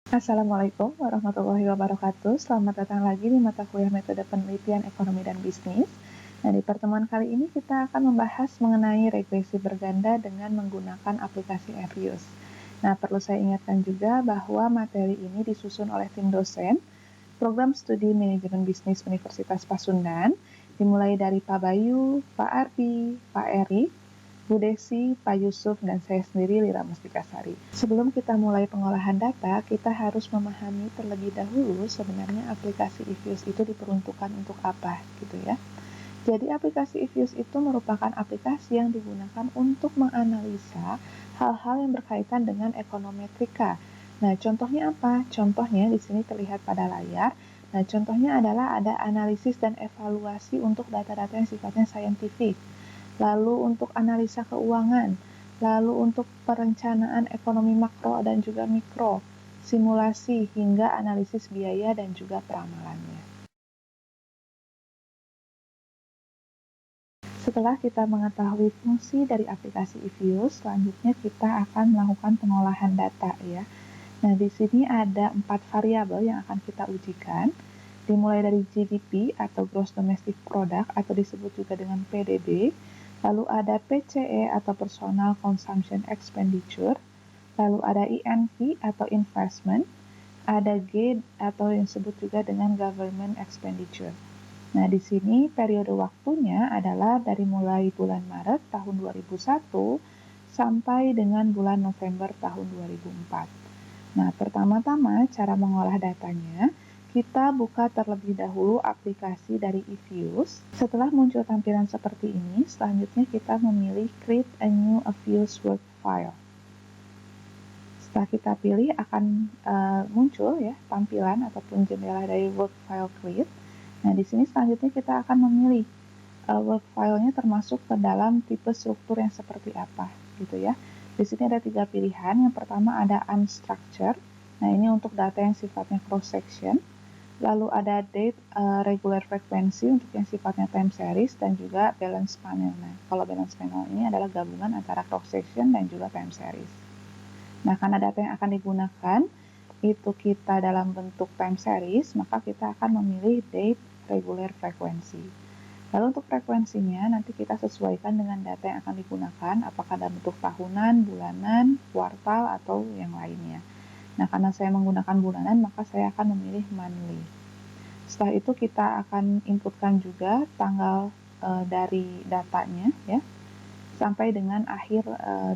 Assalamualaikum warahmatullahi wabarakatuh. Selamat datang lagi di mata kuliah metode penelitian ekonomi dan bisnis. Nah, di pertemuan kali ini kita akan membahas mengenai regresi berganda dengan menggunakan aplikasi Avius. Nah, perlu saya ingatkan juga bahwa materi ini disusun oleh tim dosen Program Studi Manajemen Bisnis Universitas Pasundan, dimulai dari Pak Bayu, Pak Ardi, Pak Eri, Bu Desi, Pak Yusuf, dan saya sendiri Lira Mustikasari. Sebelum kita mulai pengolahan data, kita harus memahami terlebih dahulu sebenarnya aplikasi Avius itu diperuntukkan untuk apa, gitu ya. Jadi aplikasi Avius itu merupakan aplikasi yang digunakan untuk menganalisa hal-hal yang berkaitan dengan ekonometrika. Nah, contohnya apa? Contohnya di sini terlihat pada layar. Nah, contohnya adalah ada analisis dan evaluasi untuk data-data yang sifatnya saintifik. Lalu untuk analisa keuangan, lalu untuk perencanaan ekonomi makro dan juga mikro, simulasi hingga analisis biaya dan juga peramalannya. Setelah kita mengetahui fungsi dari aplikasi Avius, selanjutnya kita akan melakukan pengolahan data ya. Nah, di sini ada 4 variabel yang akan kita ujikan, dimulai dari GDP atau Gross Domestic Product atau disebut juga dengan PDB, lalu ada PCE atau Personal Consumption Expenditure, lalu ada INV atau Investment, ada G atau yang disebut juga dengan Government Expenditure. Nah, di sini periode waktunya adalah dari mulai bulan Maret tahun 2001 sampai dengan bulan November tahun 2004. Nah, pertama-tama cara mengolah datanya, kita buka terlebih dahulu aplikasi dari Avius. Setelah muncul tampilan seperti ini, selanjutnya kita memilih Create a New Avius Work File. Setelah kita pilih akan muncul ya tampilan ataupun jendela dari Work File Create. Nah, di sini selanjutnya kita akan memilih work file-nya termasuk ke dalam tipe struktur yang seperti apa, gitu ya. Di sini ada 3 pilihan. Yang pertama ada unstructured. Nah, ini untuk data yang sifatnya cross section. Lalu ada date, regular frequency untuk yang sifatnya time series dan juga balance panel. Nah, kalau balance panel ini adalah gabungan antara cross section dan juga time series. Nah, karena data yang akan digunakan itu kita dalam bentuk time series, maka kita akan memilih date regular frequency. Lalu untuk frekuensinya nanti kita sesuaikan dengan data yang akan digunakan, apakah dalam bentuk tahunan, bulanan, kuartal, atau yang lainnya. Nah, karena saya menggunakan bulanan, maka saya akan memilih monthly. Setelah itu kita akan inputkan juga tanggal dari datanya, ya, sampai dengan akhir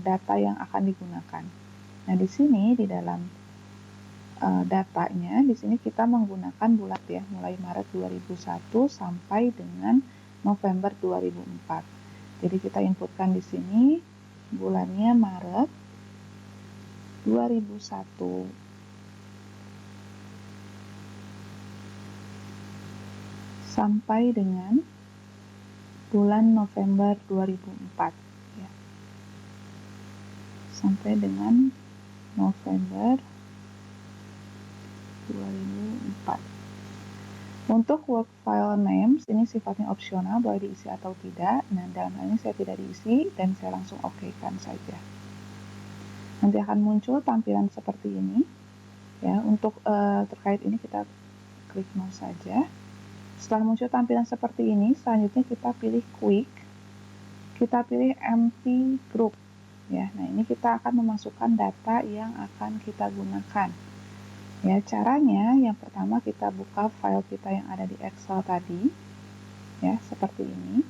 data yang akan digunakan. Nah, di sini di dalam datanya, di sini kita menggunakan bulat ya, mulai Maret 2001 sampai dengan November 2004. Jadi kita inputkan di sini bulannya Maret 2001 sampai dengan bulan November 2004 ya. Sampai dengan November 2004. Untuk work file names ini sifatnya opsional, boleh diisi atau tidak. Nah, dalam hal ini saya tidak diisi dan saya langsung oke-kan saja. Nanti akan muncul tampilan seperti ini. Ya, untuk terkait ini kita klik no saja. Setelah muncul tampilan seperti ini, selanjutnya kita pilih quick. Kita pilih empty group. Ya, nah ini kita akan memasukkan data yang akan kita gunakan. Ya, caranya yang pertama kita buka file kita yang ada di Excel tadi, ya, seperti ini.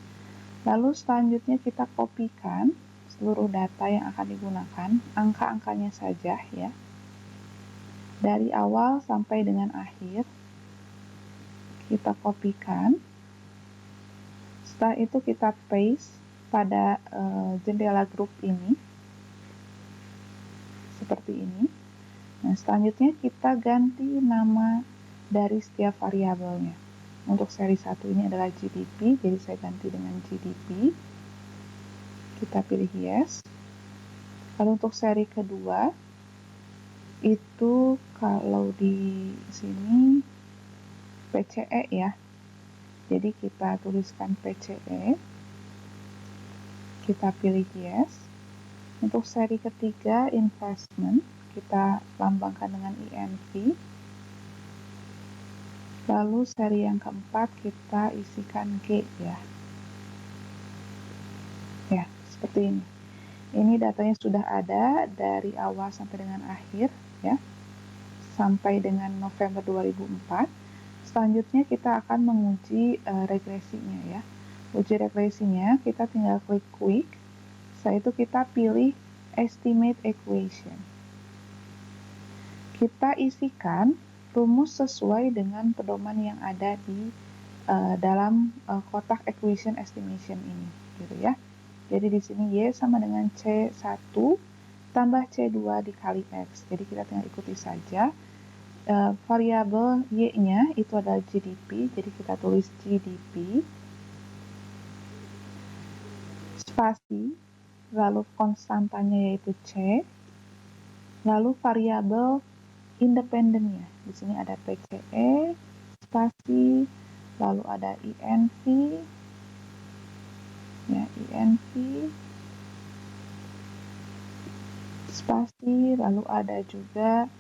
Lalu selanjutnya kita kopikan seluruh data yang akan digunakan, angka-angkanya saja, ya, dari awal sampai dengan akhir. Kita kopikan. Setelah itu kita paste pada jendela grup ini, seperti ini. Nah, selanjutnya kita ganti nama dari setiap variabelnya. Untuk seri 1 ini adalah GDP, jadi saya ganti dengan GDP. Kita pilih yes. Lalu untuk seri kedua, itu kalau di sini PCE ya. Jadi kita tuliskan PCE. Kita pilih yes. Untuk seri ketiga, investment, kita lambangkan dengan INV. Lalu seri yang keempat kita isikan G ya. Ya, seperti ini. Ini datanya sudah ada dari awal sampai dengan akhir ya. Sampai dengan November 2004. Selanjutnya kita akan menguji regresinya ya. Uji regresinya kita tinggal klik quick. Setelah itu kita pilih estimate equation. Kita isikan rumus sesuai dengan pedoman yang ada di dalam kotak equation estimation ini, gitu ya. Jadi di sini Y sama dengan C1 tambah C2 dikali X. Jadi kita tinggal ikuti saja. Variabel Y-nya itu adalah GDP, jadi kita tulis GDP, spasi, lalu konstantanya yaitu C, lalu variabel independennya. Di sini ada PCE, spasi, lalu ada INV, ya INV, spasi, lalu ada juga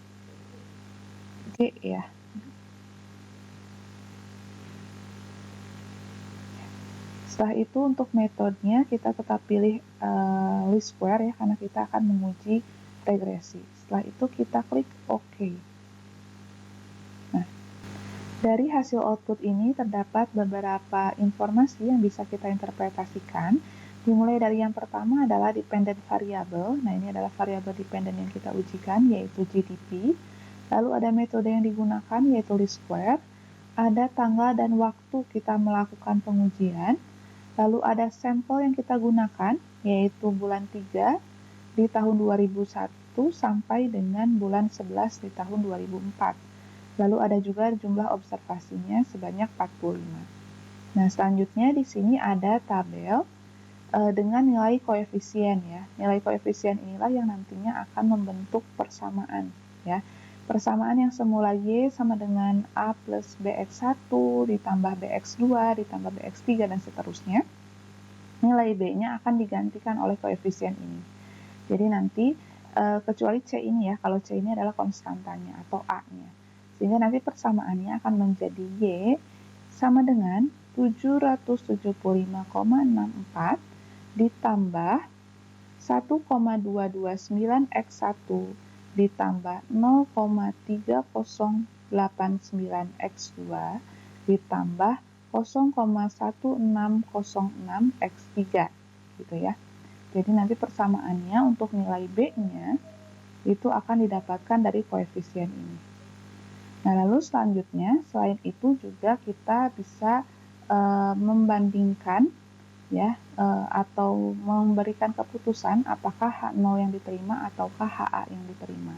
G ya. Setelah itu untuk metodenya kita tetap pilih least square ya, karena kita akan menguji regresi. Setelah itu kita klik OK. Nah, dari hasil output ini terdapat beberapa informasi yang bisa kita interpretasikan. Dimulai dari yang pertama adalah dependent variable. Nah, ini adalah variabel dependent yang kita ujikan, yaitu GDP. Lalu ada metode yang digunakan, yaitu least square. Ada tanggal dan waktu kita melakukan pengujian. Lalu ada sampel yang kita gunakan, yaitu bulan 3 di tahun 2001 sampai dengan bulan 11 di tahun 2004. Lalu ada juga jumlah observasinya sebanyak 45. Nah, selanjutnya di sini ada tabel dengan nilai koefisien ya. Nilai koefisien inilah yang nantinya akan membentuk persamaan ya. Persamaan yang semula Y sama dengan A plus BX1 ditambah BX2 ditambah BX3 dan seterusnya. Nilai B-nya akan digantikan oleh koefisien ini. Jadi nanti kecuali C ini ya, kalau C ini adalah konstantanya atau A-nya. Sehingga nanti persamaannya akan menjadi Y sama dengan 775,64 ditambah 1,229x1 ditambah 0,3089x2 ditambah 0,1606x3 gitu ya. Jadi nanti persamaannya untuk nilai B-nya itu akan didapatkan dari koefisien ini. Nah, lalu selanjutnya selain itu juga kita bisa membandingkan ya atau memberikan keputusan apakah H0 yang diterima ataukah HA yang diterima.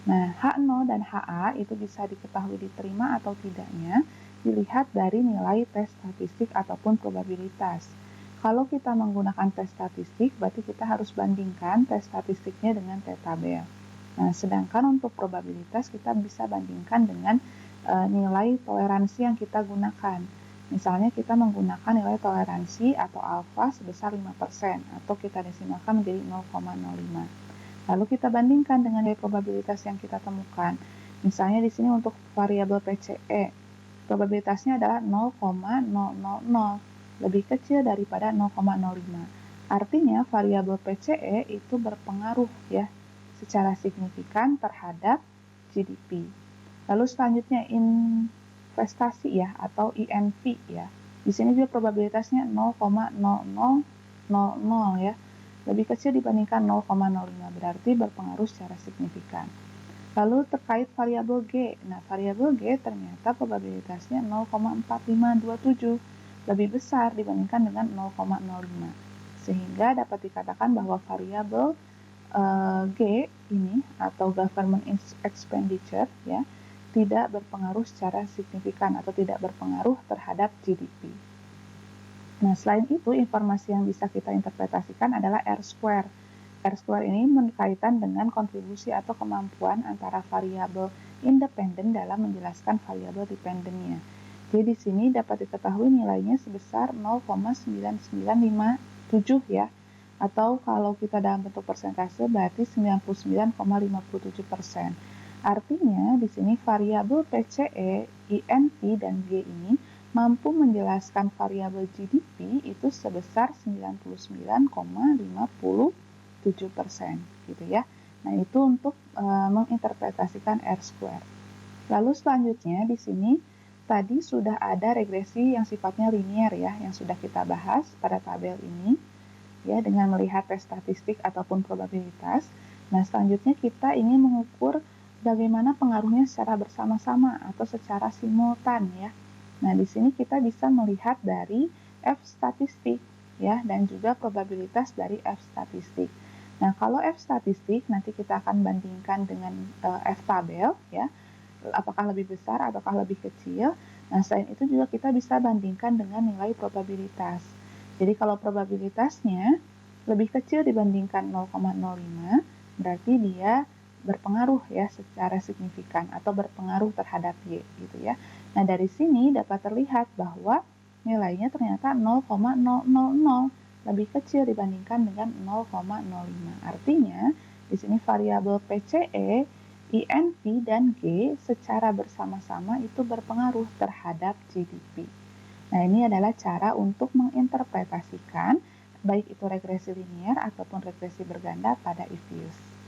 Nah, H0 dan HA itu bisa diketahui diterima atau tidaknya dilihat dari nilai tes statistik ataupun probabilitas. Kalau kita menggunakan tes statistik, berarti kita harus bandingkan tes statistiknya dengan tabel. Nah, sedangkan untuk probabilitas kita bisa bandingkan dengan nilai toleransi yang kita gunakan. Misalnya kita menggunakan nilai toleransi atau alfa sebesar 5% atau kita desimalkan menjadi 0,05. Lalu kita bandingkan dengan nilai probabilitas yang kita temukan. Misalnya di sini untuk variabel PCE, probabilitasnya adalah 0,000, lebih kecil daripada 0,05. Artinya variabel PCE itu berpengaruh ya secara signifikan terhadap GDP. Lalu selanjutnya investasi ya atau INV ya. Di sini juga probabilitasnya 0,0000 ya. Lebih kecil dibandingkan 0,05, berarti berpengaruh secara signifikan. Lalu terkait variabel G. Nah, variabel G ternyata probabilitasnya 0,4527, lebih besar dibandingkan dengan 0,05. Sehingga dapat dikatakan bahwa variabel G ini atau government expenditure ya tidak berpengaruh secara signifikan atau tidak berpengaruh terhadap GDP. Nah, selain itu, informasi yang bisa kita interpretasikan adalah R-square. R-square ini berkaitan dengan kontribusi atau kemampuan antara variabel independen dalam menjelaskan variabel dependennya. Jadi di sini dapat diketahui nilainya sebesar 0,9957 ya. Atau kalau kita dalam bentuk persentase berarti 99,57%. Artinya di sini variabel PCE, INP, dan G ini mampu menjelaskan variabel GDP itu sebesar 99,57%, gitu ya. Nah, itu untuk menginterpretasikan R-square. Lalu selanjutnya di sini tadi sudah ada regresi yang sifatnya linear ya, yang sudah kita bahas pada tabel ini ya, dengan melihat tes statistik ataupun probabilitas. Nah, selanjutnya kita ingin mengukur bagaimana pengaruhnya secara bersama-sama atau secara simultan ya. Nah, di sini kita bisa melihat dari F statistik ya, dan juga probabilitas dari F statistik. Nah, kalau F statistik nanti kita akan bandingkan dengan F tabel ya, apakah lebih besar ataukah lebih kecil. Nah, selain itu juga kita bisa bandingkan dengan nilai probabilitas. Jadi kalau probabilitasnya lebih kecil dibandingkan 0,05, berarti dia berpengaruh ya secara signifikan atau berpengaruh terhadap Y gitu ya. Nah, dari sini dapat terlihat bahwa nilainya ternyata 0,000, lebih kecil dibandingkan dengan 0,05. Artinya di sini variabel PCE, INP, dan G secara bersama-sama itu berpengaruh terhadap GDP. Nah, ini adalah cara untuk menginterpretasikan baik itu regresi linear ataupun regresi berganda pada IFIUS.